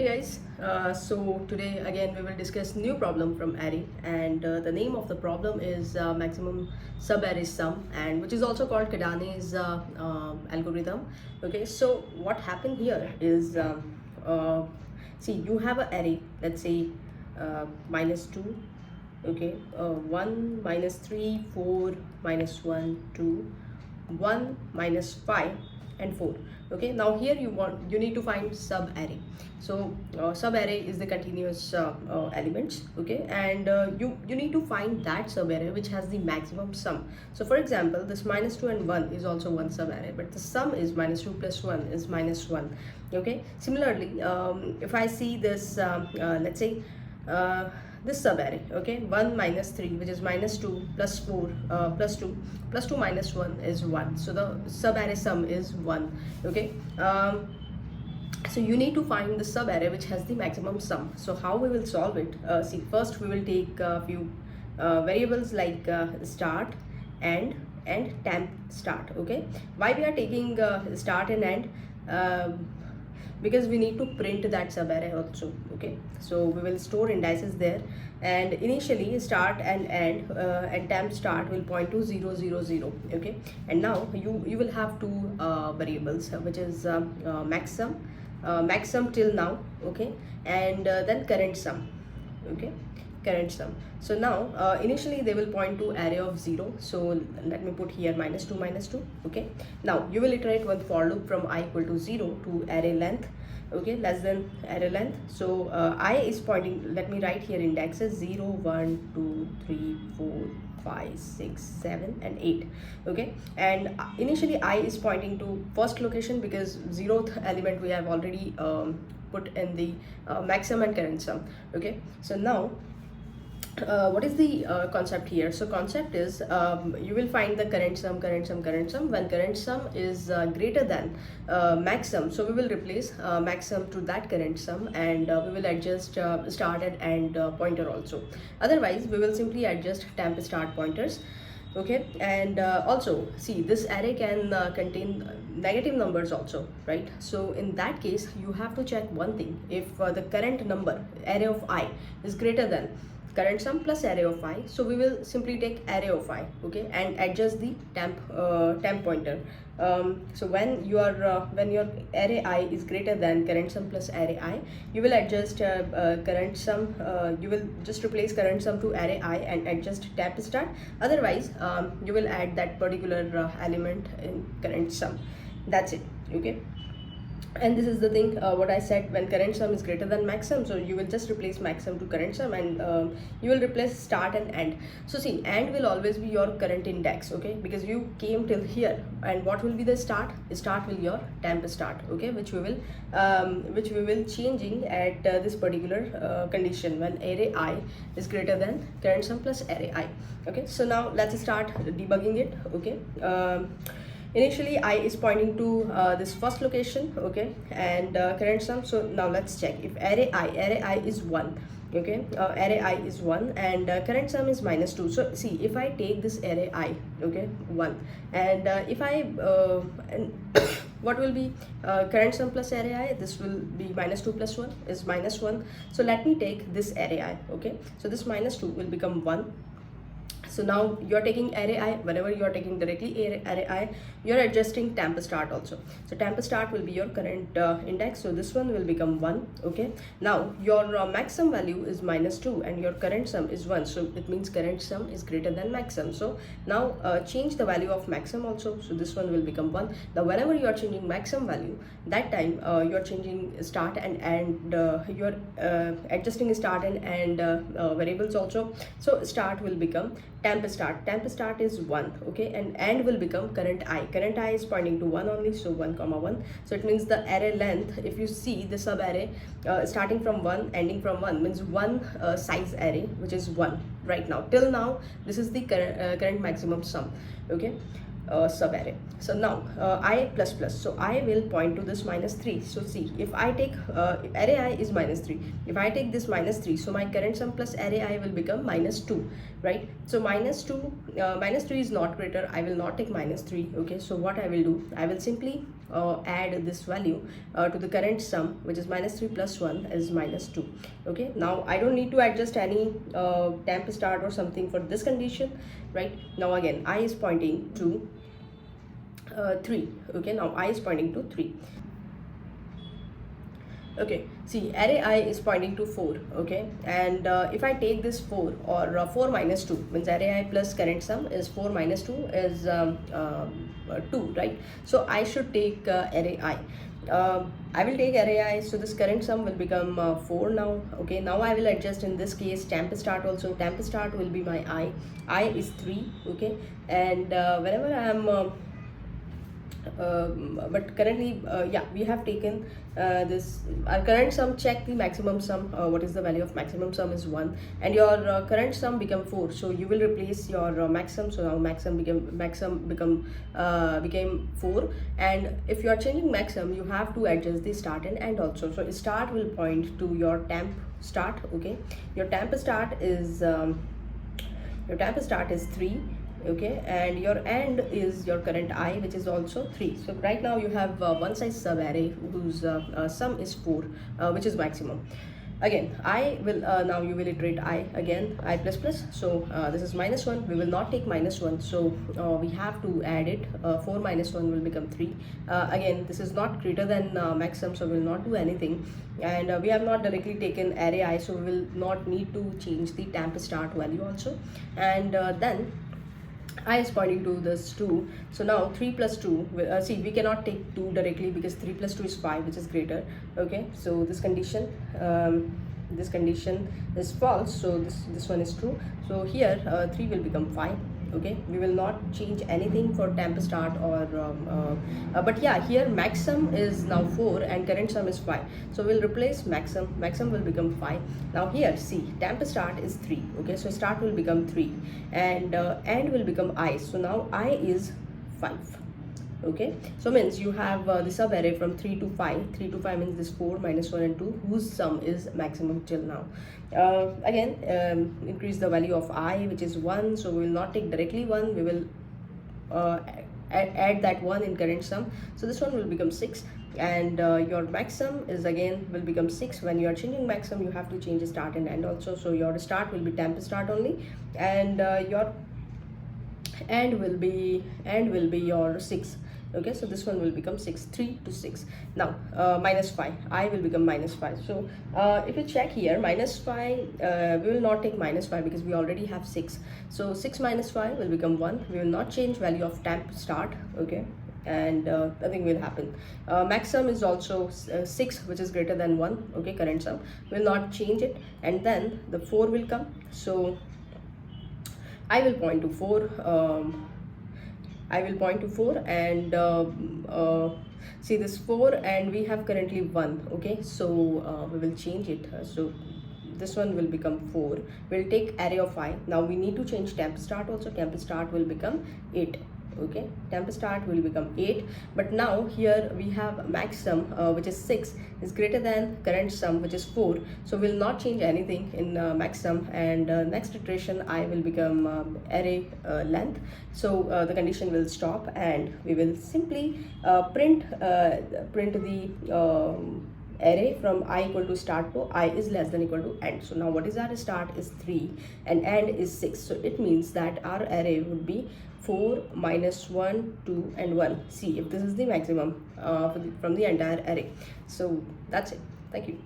Hey guys, so today again we will discuss new problem from array, and the name of the problem is maximum sub-array sum, and which is also called Kadane's algorithm. Okay, so what happened here is uh, see, you have an array, let's say -2, okay, 1 3 4 -1 2 1 5 and 4. Okay, now here you need to find sub array. So sub array is the continuous elements. Okay, and you need to find that sub array which has the maximum sum. So for example, this -2 and 1 is also one sub array, but the sum is -2 plus 1 is -1. Okay, similarly, if I see this let's say this sub array, okay, 1 3, which is -2 plus 4 plus 2 plus 2 minus 1 is 1. So the sub array sum is 1. Okay, so you need to find the sub array which has the maximum sum. So how we will solve it? See, first we will take a few variables like start, end, and temp start. Okay, why we are taking start and end? Because we need to print that subarray also. Okay, so we will store indices there, and initially start and end and temp start will point to 0 0 0. Okay, and now you will have two variables, which is max sum till now. Okay, and then current sum. Okay, current sum. So now initially they will point to array of 0. So let me put here -2 -2. Okay, now you will iterate one for loop from I equal to 0 to array length, okay, less than array length. So I is pointing, let me write here indexes 0 1 2 3 4 5 6 7 and 8. Okay, and initially I is pointing to first location because 0th element we have already put in the maximum and current sum. Okay, so now what is the concept here? So concept is you will find the current sum when current sum is greater than max sum. So we will replace max sum to that current sum, and we will adjust start and end pointer also. Otherwise we will simply adjust temp start pointers. Okay, and also see, this array can contain negative numbers also, right? So in that case you have to check one thing: if the current number array of I is greater than current sum plus array of I, so we will simply take array of I. Okay, and adjust the temp pointer. So when your array I is greater than current sum plus array I, you will adjust current sum, you will just replace current sum to array I and adjust temp start. Otherwise you will add that particular element in current sum. That's it. Okay, and this is the thing what I said, when current sum is greater than max sum, so you will just replace max sum to current sum, and you will replace start and end. So see, end will always be your current index. Okay, because you came till here, and what will be the start? Start will your temp start. Okay, which we will changing at this particular condition when array I is greater than current sum plus array I. Okay, so now let's start debugging it. Okay, initially I is pointing to this first location. Okay, and current sum. So now let's check if array I is 1. Okay, array I is 1 and current sum is -2. So see, if I take this array I, okay, 1, and if I and what will be current sum plus array I? This will be -2 plus 1 is -1. So let me take this array I. Okay, so this -2 will become 1. So now you're taking array I, whenever you're taking directly array I, you're adjusting temp start also. So temp start will be your current index, so this one will become 1. Okay, now your max sum value is -2 and your current sum is 1, so it means current sum is greater than max sum. So now change the value of max sum also, so this one will become 1. Now whenever you are changing max sum value, that time you're changing start and end, you're adjusting start and end variables also. So start will become temp start is 1. Okay, and end will become current I is pointing to 1 only, so 1 comma 1. So it means the array length, if you see the sub array starting from 1 ending from 1, means one size array, which is 1 right now. Till now this is the current maximum sum. Okay, sub array. So now I plus plus, so I will point to this -3. So see, if I take if array I is -3, if I take this -3, so my current sum plus array I will become -2, right? So -3 is not greater, I will not take -3. Okay, so what I will do, I will simply add this value to the current sum, which is minus 3 plus 1 is minus 2. Okay, now I don't need to adjust any temp start or something for this condition, right? Now again, I is pointing to 3. Okay, now I is pointing to 3. Okay, see, array I is pointing to 4. Okay, and if I take this 4, or 4 minus 2 means array I plus current sum is 4 minus 2 is 2, right? So I should take array I. I will take array I, so this current sum will become 4 now. Okay, now I will adjust in this case temp start also. Temp start will be my I is 3. Okay, and whenever I am but currently yeah, we have taken this our current sum, check the maximum sum. What is the value of maximum sum is 1, and your current sum become 4, so you will replace your maximum. So now maximum became 4, and if you are changing maximum, you have to adjust the start and end also. So start will point to your temp start. Okay, your temp start is 3. Okay, and your end is your current I, which is also 3. So right now you have one size sub array whose sum is 4, which is maximum. Again, I will now you will iterate I again, I plus plus. So this is minus 1. We will not take minus 1, so we have to add it. 4 minus 1 will become 3. Again, this is not greater than maximum, so we will not do anything. And we have not directly taken array I, so we will not need to change the temp start value also. And then I is pointing to this 2. So now 3 plus 2, see, we cannot take 2 directly because 3 plus 2 is 5, which is greater. Okay, so this condition is false, so this one is true. So here 3 will become 5. Okay, we will not change anything for temp start or but yeah, here maximum is now 4 and current sum is 5, so we'll replace maximum will become 5. Now here, see, temp start is 3. Okay, so start will become 3, and end will become I. So now I is 5. Okay, so means you have the sub array from 3 to 5. 3 to 5 means this 4 minus 1 and 2, whose sum is maximum till now. Again, increase the value of I, which is 1, so we will not take directly 1, we will add that 1 in current sum. So this one will become 6, and your maximum is again will become 6. When you are changing maximum, you have to change the start and end also. So your start will be temp start only, and your end will be your 6. Okay, so this one will become 6, 3 to 6. Now minus 5, I will become minus 5. So if you check here, minus 5, we will not take minus 5 because we already have 6. So 6 minus 5 will become 1. We will not change value of temp start. Okay, and nothing will happen. Maximum is also 6, which is greater than 1. Okay, current sum will not change it, and then the 4 will come. So I will point to 4. I will point to 4, and see this 4, and we have currently 1. Okay, so we will change it. So this one will become 4. We'll take array of I. Now we need to change temp start also. Temp start will become 8. Okay, temp start will become 8, but now here we have maximum, which is 6, is greater than current sum, which is 4, so we'll not change anything in maximum. And next iteration I will become array length. So the condition will stop, and we will simply print the array from I equal to start to I is less than equal to end. So now what is our start is 3 and end is 6, so it means that our array would be 4 minus 1, 2 and 1. See if this is the maximum from the entire array. So that's it. Thank you.